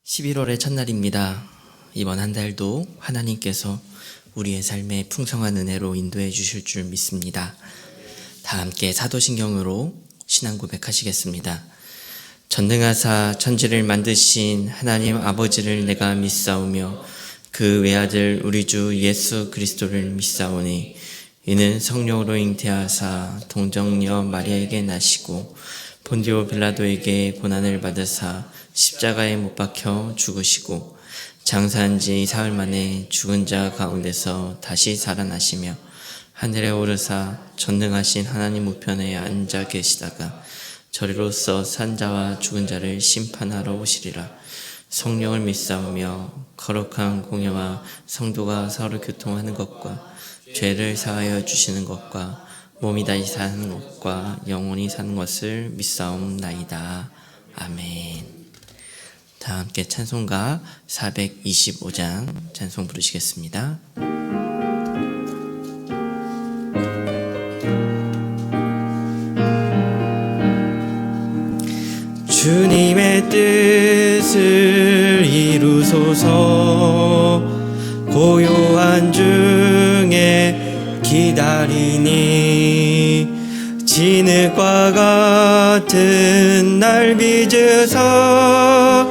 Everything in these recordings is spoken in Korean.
11월의 첫날입니다. 이번 한 달도 하나님께서 우리의 삶에 풍성한 은혜로 인도해 주실 줄 믿습니다. 다 함께 사도신경으로 신앙 고백하시겠습니다. 전능하사 천지를 만드신 하나님 아버지를 내가 믿사오며 그 외아들 우리 주 예수 그리스도를 믿사오니 이는 성령으로 잉태하사 동정녀 마리아에게 나시고 본디오 빌라도에게 고난을 받으사 십자가에 못 박혀 죽으시고 장사한 지 사흘 만에 죽은 자 가운데서 다시 살아나시며 하늘에 오르사 전능하신 하나님 우편에 앉아 계시다가 저리로서 산 자와 죽은 자를 심판하러 오시리라. 성령을 믿사오며 거룩한 공예와 성도가 서로 교통하는 것과 죄를 사하여 주시는 것과 몸이 다시 사는 것과 영원히 사는 것을 믿사옵나이다. 아멘. 다 함께 찬송가 425장 찬송 부르시겠습니다. 주님의 뜻을 이루소서. 고요한 중에 기다리니 진흙과 같은 날 빚으사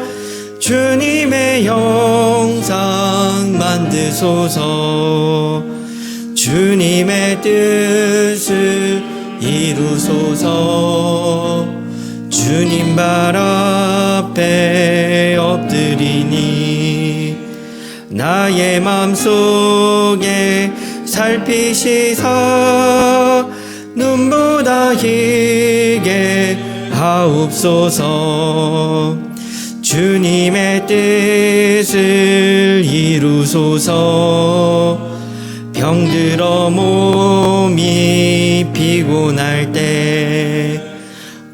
주님의 형상 만드소서. 주님의 뜻을 이루소서. 주님 발 앞에 엎드리니 나의 맘속에 살피시사 눈보다 희게 하옵소서. 주님의 뜻을 이루소서. 병들어 몸이 피곤할 때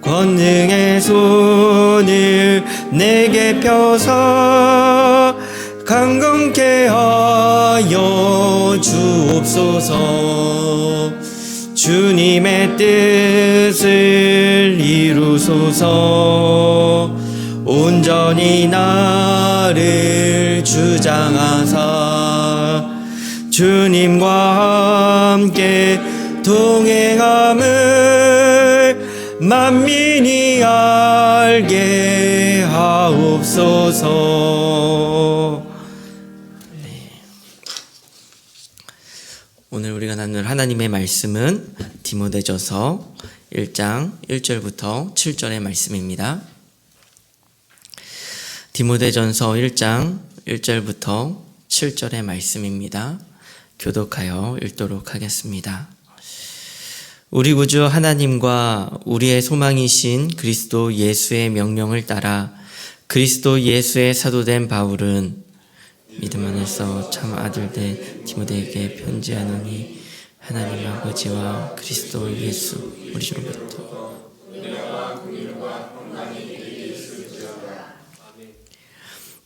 권능의 손을 내게 펴서 강건케 하여 주옵소서. 주님의 뜻을 이루소서. 온전히 나를 주장하사 주님과 함께 동행함을 만민이 알게 하옵소서. 오늘 우리가 나눌 하나님의 말씀은 디모데전서 1장 1절부터 7절의 말씀입니다. 디모데전서 1장 1절부터 7절의 말씀입니다. 교독하여 읽도록 하겠습니다. 우리 구주 하나님과 우리의 소망이신 그리스도 예수의 명령을 따라 그리스도 예수의 사도된 바울은 믿음 안에서 참 아들 된 디모데에게 편지하노니 하나님 아버지와 그리스도 예수 우리 주로부터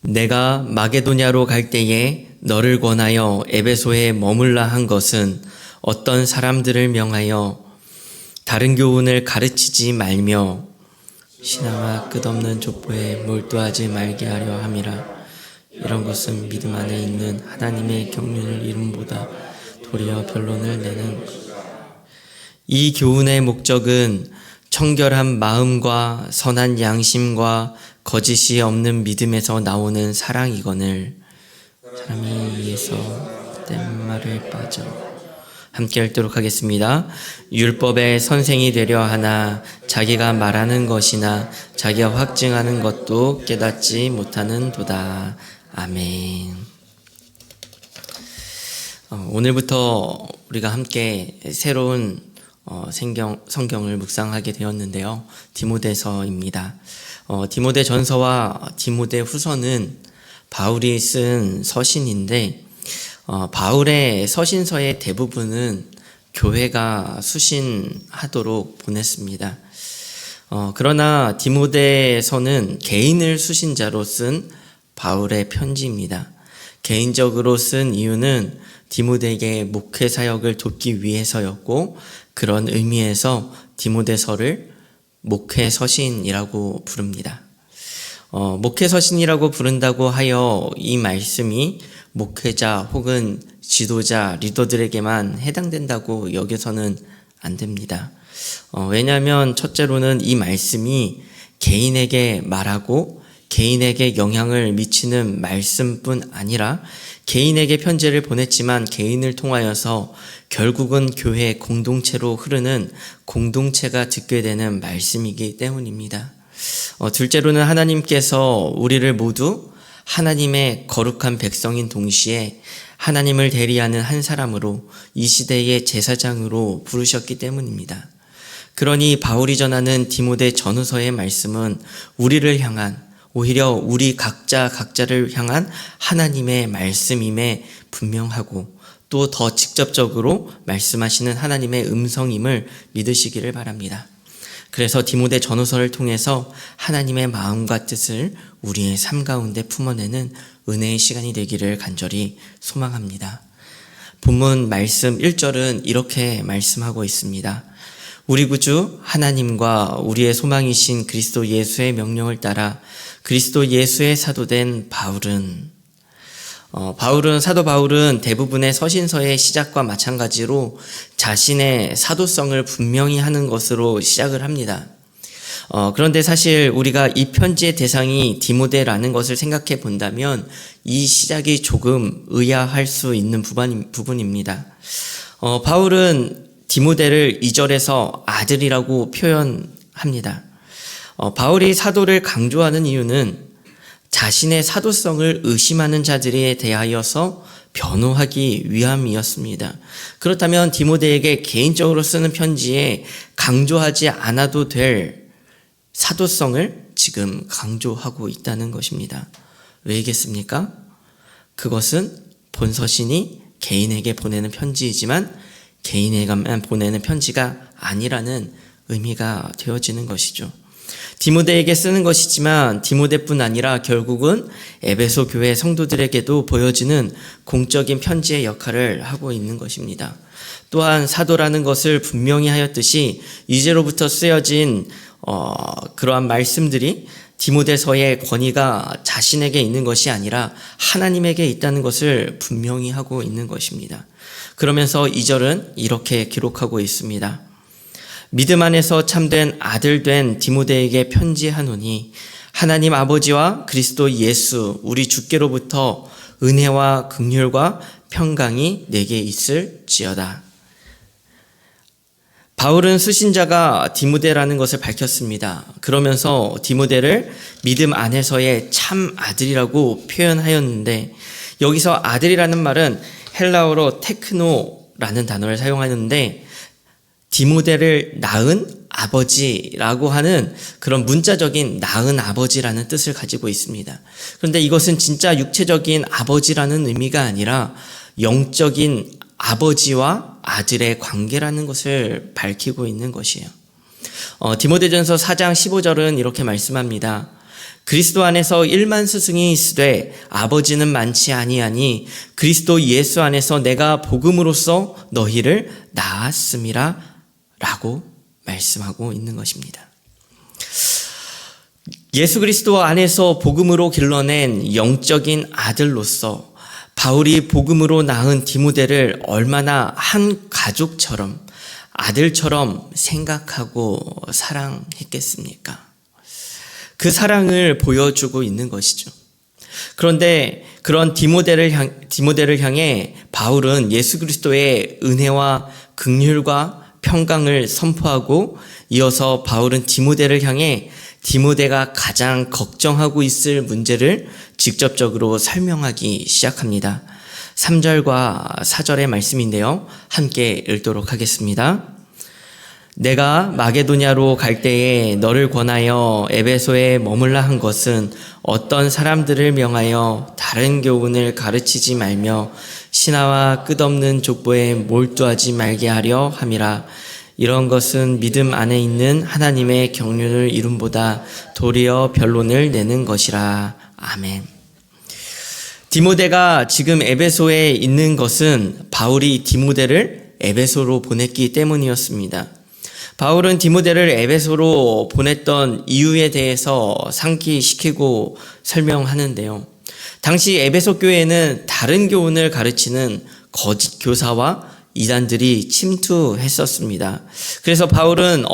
내가 마게도냐로 갈 때에 너를 권하여 에베소에 머물라 한 것은 어떤 사람들을 명하여 다른 교훈을 가르치지 말며 신앙과 끝없는 족보에 몰두하지 말게 하려 함이라. 이런 것은 믿음 안에 있는 하나님의 경륜을 이름보다 도리어 변론을 내는 이 교훈의 목적은 청결한 마음과 선한 양심과 거짓이 없는 믿음에서 나오는 사랑이거늘 사람이 이에서 헛된 말을 빠져 함께 읽도록 하겠습니다. 율법의 선생이 되려 하나 자기가 말하는 것이나 자기가 확증하는 것도 깨닫지 못하는 도다. 아멘. 오늘부터 우리가 함께 새로운 성경을 묵상하게 되었는데요. 디모데서입니다. 디모데 전서와 디모데 후서는 바울이 쓴 서신인데 바울의 서신서의 대부분은 교회가 수신하도록 보냈습니다. 그러나 디모데서는 개인을 수신자로 쓴 바울의 편지입니다. 개인적으로 쓴 이유는 디모데에게 목회 사역을 돕기 위해서였고 그런 의미에서 디모데서를 목회 서신이라고 부릅니다. 목회서신이라고 부른다고 하여 이 말씀이 목회자 혹은 지도자, 리더들에게만 해당된다고 여겨서는 안 됩니다. 왜냐하면 첫째로는 이 말씀이 개인에게 말하고 개인에게 영향을 미치는 말씀뿐 아니라 개인에게 편지를 보냈지만 개인을 통하여서 결국은 교회 공동체로 흐르는 공동체가 듣게 되는 말씀이기 때문입니다. 둘째로는 하나님께서 우리를 모두 하나님의 거룩한 백성인 동시에 하나님을 대리하는 한 사람으로 이 시대의 제사장으로 부르셨기 때문입니다. 그러니 바울이 전하는 디모데 전후서의 말씀은 우리를 향한, 오히려 우리 각자를 향한 하나님의 말씀임에 분명하고 또 더 직접적으로 말씀하시는 하나님의 음성임을 믿으시기를 바랍니다. 그래서 디모데 전후서를 통해서 하나님의 마음과 뜻을 우리의 삶 가운데 품어내는 은혜의 시간이 되기를 간절히 소망합니다. 본문 말씀 1절은 이렇게 말씀하고 있습니다. 우리 구주 하나님과 우리의 소망이신 그리스도 예수의 명령을 따라 그리스도 예수의 사도된 사도 바울은 대부분의 서신서의 시작과 마찬가지로 자신의 사도성을 분명히 하는 것으로 시작을 합니다. 그런데 사실 우리가 이 편지의 대상이 디모데라는 것을 생각해 본다면 이 시작이 조금 의아할 수 있는 부분입니다. 바울은 디모데를 2절에서 아들이라고 표현합니다. 바울이 사도를 강조하는 이유는 자신의 사도성을 의심하는 자들에 대하여서 변호하기 위함이었습니다. 그렇다면 디모데에게 개인적으로 쓰는 편지에 강조하지 않아도 될 사도성을 지금 강조하고 있다는 것입니다. 왜겠습니까? 그것은 본서신이 개인에게 보내는 편지이지만 개인에게만 보내는 편지가 아니라는 의미가 되어지는 것이죠. 디모데에게 쓰는 것이지만 디모데뿐 아니라 결국은 에베소 교회 성도들에게도 보여지는 공적인 편지의 역할을 하고 있는 것입니다. 또한 사도라는 것을 분명히 하였듯이 이제로부터 쓰여진 그러한 말씀들이 디모데서의 권위가 자신에게 있는 것이 아니라 하나님에게 있다는 것을 분명히 하고 있는 것입니다. 그러면서 2절은 이렇게 기록하고 있습니다. 믿음 안에서 참된 아들 된 디모데에게 편지하노니 하나님 아버지와 그리스도 예수 우리 주께로부터 은혜와 긍휼과 평강이 내게 있을지어다. 바울은 수신자가 디모데라는 것을 밝혔습니다. 그러면서 디모데를 믿음 안에서의 참 아들이라고 표현하였는데 여기서 아들이라는 말은 헬라어로 테크노라는 단어를 사용하는데 디모데를 낳은 아버지라고 하는 그런 문자적인 낳은 아버지라는 뜻을 가지고 있습니다. 그런데 이것은 진짜 육체적인 아버지라는 의미가 아니라 영적인 아버지와 아들의 관계라는 것을 밝히고 있는 것이에요. 디모데전서 4장 15절은 이렇게 말씀합니다. 그리스도 안에서 1만 스승이 있으되 아버지는 많지 아니하니 그리스도 예수 안에서 내가 복음으로써 너희를 낳았음이라 라고 말씀하고 있는 것입니다. 예수 그리스도 안에서 복음으로 길러낸 영적인 아들로서 바울이 복음으로 낳은 디모데를 얼마나 한 가족처럼 아들처럼 생각하고 사랑했겠습니까? 그 사랑을 보여주고 있는 것이죠. 그런데 그런 디모데를 향해 바울은 예수 그리스도의 은혜와 긍휼과 평강을 선포하고 이어서 바울은 디모데를 향해 디모데가 가장 걱정하고 있을 문제를 직접적으로 설명하기 시작합니다. 3절과 4절의 말씀인데요. 함께 읽도록 하겠습니다. 내가 마게도냐로 갈 때에 너를 권하여 에베소에 머물라 한 것은 어떤 사람들을 명하여 다른 교훈을 가르치지 말며 신하와 끝없는 족보에 몰두하지 말게 하려 함이라. 이런 것은 믿음 안에 있는 하나님의 경륜을 이룸보다 도리어 변론을 내는 것이라. 아멘. 디모데가 지금 에베소에 있는 것은 바울이 디모데를 에베소로 보냈기 때문이었습니다. 바울은 디모데를 에베소로 보냈던 이유에 대해서 상기시키고 설명하는데요. 당시 에베소 교회에는 다른 교훈을 가르치는 거짓 교사와 이단들이 침투했었습니다. 그래서 바울은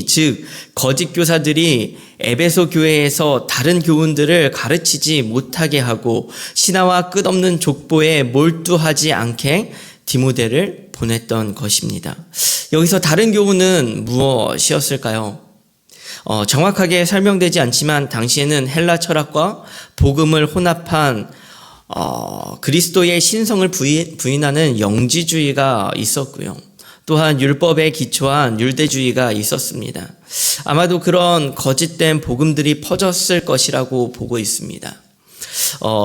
즉 거짓 교사들이 에베소 교회에서 다른 교훈들을 가르치지 못하게 하고 신화와 끝없는 족보에 몰두하지 않게 디모데를 보냈던 것입니다. 여기서 다른 교훈은 무엇이었을까요? 정확하게 설명되지 않지만 당시에는 헬라 철학과 복음을 혼합한 그리스도의 신성을 부인하는 영지주의가 있었고요. 또한 율법에 기초한 율대주의가 있었습니다. 아마도 그런 거짓된 복음들이 퍼졌을 것이라고 보고 있습니다.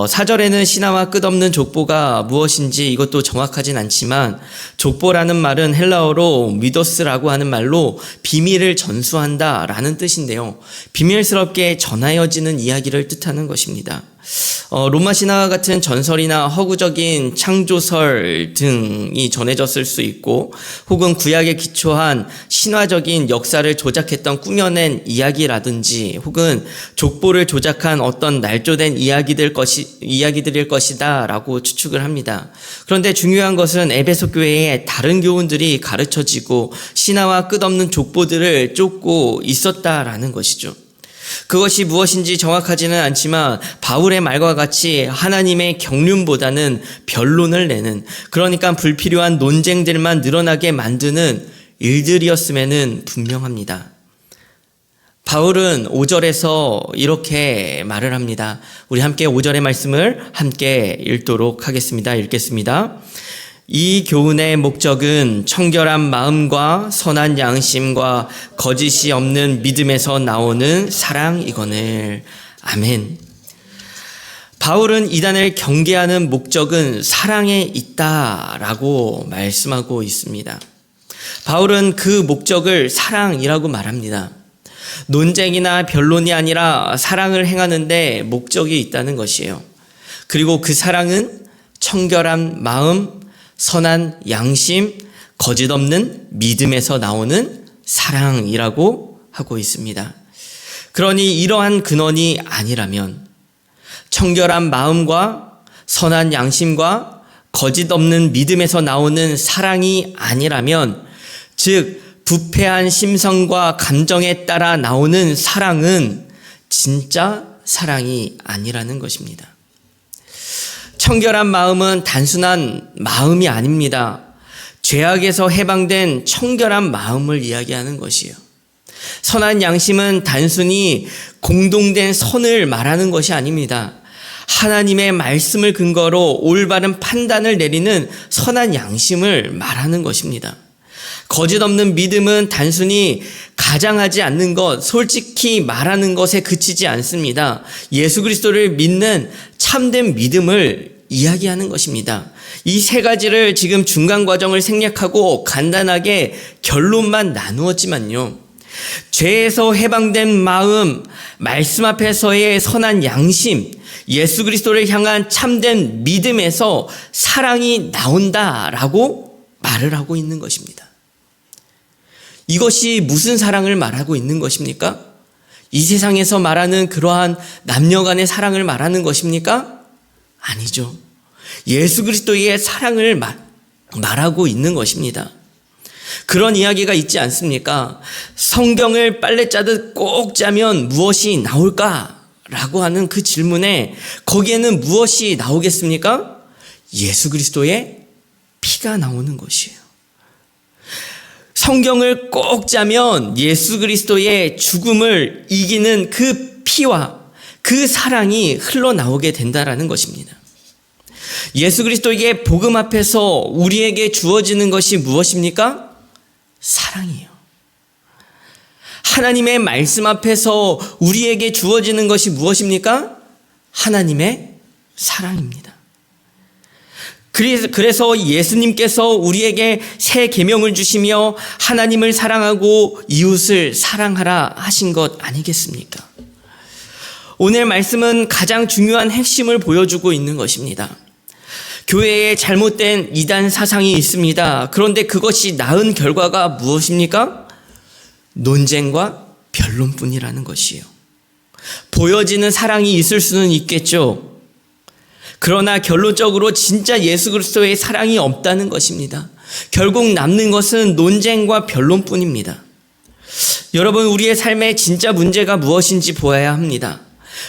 사절에는 신화와 끝없는 족보가 무엇인지 이것도 정확하진 않지만 족보라는 말은 헬라어로 미도스라고 하는 말로 비밀을 전수한다 라는 뜻인데요. 비밀스럽게 전하여지는 이야기를 뜻하는 것입니다. 로마 신화와 같은 전설이나 허구적인 창조설 등이 전해졌을 수 있고 혹은 구약에 기초한 신화적인 역사를 조작했던 꾸며낸 이야기라든지 혹은 족보를 조작한 어떤 날조된 이야기들일 것이다 라고 추측을 합니다. 그런데 중요한 것은 에베소 교회에 다른 교훈들이 가르쳐지고 신화와 끝없는 족보들을 쫓고 있었다라는 것이죠. 그것이 무엇인지 정확하지는 않지만 바울의 말과 같이 하나님의 경륜보다는 변론을 내는, 그러니까 불필요한 논쟁들만 늘어나게 만드는 일들이었음에는 분명합니다. 바울은 5절에서 이렇게 말을 합니다. 우리 함께 5절의 말씀을 함께 읽도록 하겠습니다. 읽겠습니다. 이 교훈의 목적은 청결한 마음과 선한 양심과 거짓이 없는 믿음에서 나오는 사랑이거늘. 아멘. 바울은 이단을 경계하는 목적은 사랑에 있다라고 말씀하고 있습니다. 바울은 그 목적을 사랑이라고 말합니다. 논쟁이나 변론이 아니라 사랑을 행하는데 목적이 있다는 것이에요. 그리고 그 사랑은 청결한 마음, 선한 양심, 거짓 없는 믿음에서 나오는 사랑이라고 하고 있습니다. 그러니 이러한 근원이 아니라면, 청결한 마음과 선한 양심과 거짓 없는 믿음에서 나오는 사랑이 아니라면, 즉 부패한 심성과 감정에 따라 나오는 사랑은 진짜 사랑이 아니라는 것입니다. 청결한 마음은 단순한 마음이 아닙니다. 죄악에서 해방된 청결한 마음을 이야기하는 것이에요. 선한 양심은 단순히 공동된 선을 말하는 것이 아닙니다. 하나님의 말씀을 근거로 올바른 판단을 내리는 선한 양심을 말하는 것입니다. 거짓 없는 믿음은 단순히 가장하지 않는 것, 솔직히 말하는 것에 그치지 않습니다. 예수 그리스도를 믿는 참된 믿음을 이야기하는 것입니다. 이 세 가지를 지금 중간 과정을 생략하고 간단하게 결론만 나누었지만요. 죄에서 해방된 마음, 말씀 앞에서의 선한 양심, 예수 그리스도를 향한 참된 믿음에서 사랑이 나온다라고 말을 하고 있는 것입니다. 이것이 무슨 사랑을 말하고 있는 것입니까? 이 세상에서 말하는 그러한 남녀 간의 사랑을 말하는 것입니까? 아니죠. 예수 그리스도의 사랑을 말하고 있는 것입니다. 그런 이야기가 있지 않습니까? 성경을 빨래 짜듯 꼭 짜면 무엇이 나올까? 라고 하는 그 질문에 거기에는 무엇이 나오겠습니까? 예수 그리스도의 피가 나오는 것이에요. 성경을 꼭 짜면 예수 그리스도의 죽음을 이기는 그 피와 그 사랑이 흘러나오게 된다라는 것입니다. 예수 그리스도의 복음 앞에서 우리에게 주어지는 것이 무엇입니까? 사랑이에요. 하나님의 말씀 앞에서 우리에게 주어지는 것이 무엇입니까? 하나님의 사랑입니다. 그래서 예수님께서 우리에게 새 계명을 주시며 하나님을 사랑하고 이웃을 사랑하라 하신 것 아니겠습니까? 오늘 말씀은 가장 중요한 핵심을 보여주고 있는 것입니다. 교회에 잘못된 이단 사상이 있습니다. 그런데 그것이 낳은 결과가 무엇입니까? 논쟁과 변론뿐이라는 것이에요. 보여지는 사랑이 있을 수는 있겠죠. 그러나 결론적으로 진짜 예수 그리스도의 사랑이 없다는 것입니다. 결국 남는 것은 논쟁과 변론뿐입니다. 여러분, 우리의 삶의 진짜 문제가 무엇인지 보아야 합니다.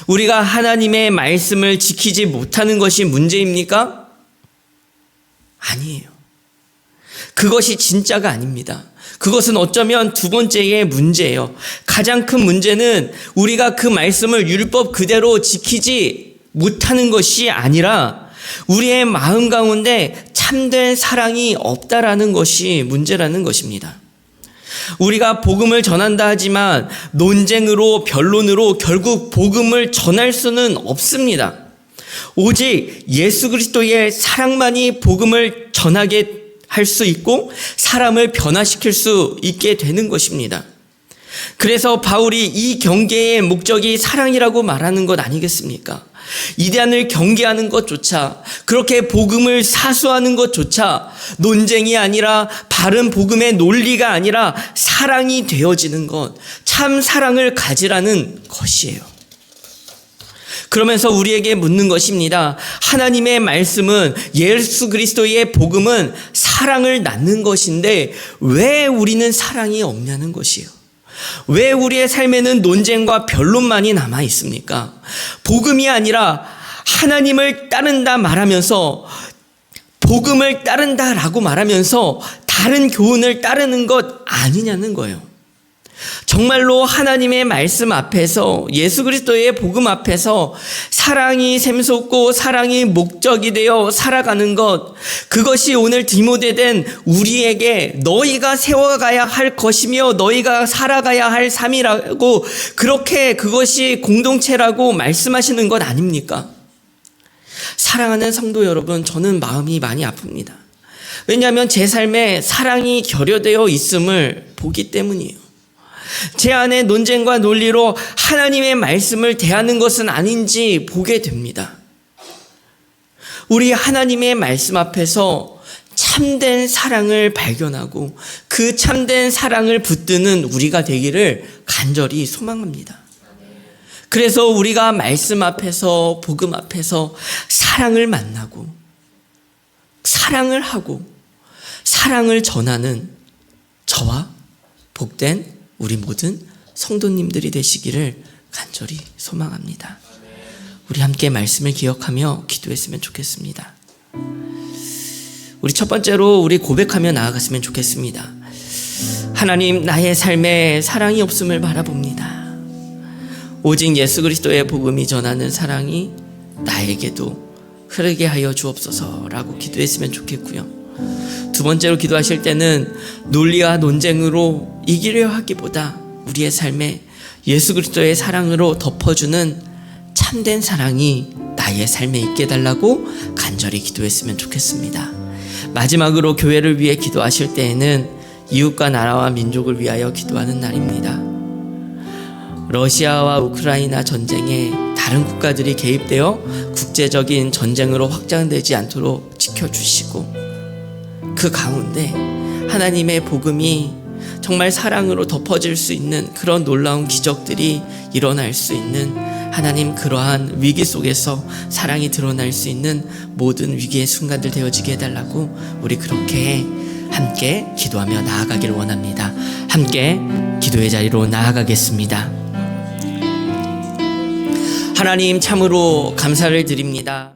우리가 하나님의 말씀을 지키지 못하는 것이 문제입니까? 아니에요. 그것이 진짜가 아닙니다. 그것은 어쩌면 두 번째의 문제예요. 가장 큰 문제는 우리가 그 말씀을 율법 그대로 지키지 못하는 것이 아니라 우리의 마음 가운데 참된 사랑이 없다라는 것이 문제라는 것입니다. 우리가 복음을 전한다 하지만 논쟁으로 변론으로 결국 복음을 전할 수는 없습니다. 오직 예수 그리스도의 사랑만이 복음을 전하게 할 수 있고 사람을 변화시킬 수 있게 되는 것입니다. 그래서 바울이 이 경계의 목적이 사랑이라고 말하는 것 아니겠습니까? 이단을 경계하는 것조차, 그렇게 복음을 사수하는 것조차 논쟁이 아니라 바른 복음의 논리가 아니라 사랑이 되어지는 것, 참 사랑을 가지라는 것이에요. 그러면서 우리에게 묻는 것입니다. 하나님의 말씀은, 예수 그리스도의 복음은 사랑을 낳는 것인데 왜 우리는 사랑이 없냐는 것이에요. 왜 우리의 삶에는 논쟁과 변론만이 남아 있습니까? 복음이 아니라 하나님을 따른다 말하면서, 복음을 따른다라고 말하면서 다른 교훈을 따르는 것 아니냐는 거예요. 정말로 하나님의 말씀 앞에서, 예수 그리스도의 복음 앞에서 사랑이 샘솟고 사랑이 목적이 되어 살아가는 것, 그것이 오늘 디모데된 우리에게 너희가 세워가야 할 것이며 너희가 살아가야 할 삶이라고, 그렇게 그것이 공동체라고 말씀하시는 것 아닙니까? 사랑하는 성도 여러분, 저는 마음이 많이 아픕니다. 왜냐하면 제 삶에 사랑이 결여되어 있음을 보기 때문이에요. 제 안에 논쟁과 논리로 하나님의 말씀을 대하는 것은 아닌지 보게 됩니다. 우리 하나님의 말씀 앞에서 참된 사랑을 발견하고 그 참된 사랑을 붙드는 우리가 되기를 간절히 소망합니다. 그래서 우리가 말씀 앞에서, 복음 앞에서 사랑을 만나고 사랑을 하고 사랑을 전하는 저와 복된 우리 모든 성도님들이 되시기를 간절히 소망합니다. 우리 함께 말씀을 기억하며 기도했으면 좋겠습니다. 우리 첫 번째로 우리 고백하며 나아갔으면 좋겠습니다. 하나님, 나의 삶에 사랑이 없음을 바라봅니다. 오직 예수 그리스도의 복음이 전하는 사랑이 나에게도 흐르게 하여 주옵소서라고 기도했으면 좋겠고요. 두 번째로 기도하실 때는 논리와 논쟁으로 이기려 하기보다 우리의 삶에 예수 그리스도의 사랑으로 덮어주는 참된 사랑이 나의 삶에 있게 해달라고 간절히 기도했으면 좋겠습니다. 마지막으로 교회를 위해 기도하실 때에는 이웃과 나라와 민족을 위하여 기도하는 날입니다. 러시아와 우크라이나 전쟁에 다른 국가들이 개입되어 국제적인 전쟁으로 확장되지 않도록 지켜주시고, 그 가운데 하나님의 복음이 정말 사랑으로 덮어질 수 있는 그런 놀라운 기적들이 일어날 수 있는, 하나님, 그러한 위기 속에서 사랑이 드러날 수 있는 모든 위기의 순간들 되어지게 해달라고 우리 그렇게 함께 기도하며 나아가길 원합니다. 함께 기도의 자리로 나아가겠습니다. 하나님, 참으로 감사를 드립니다.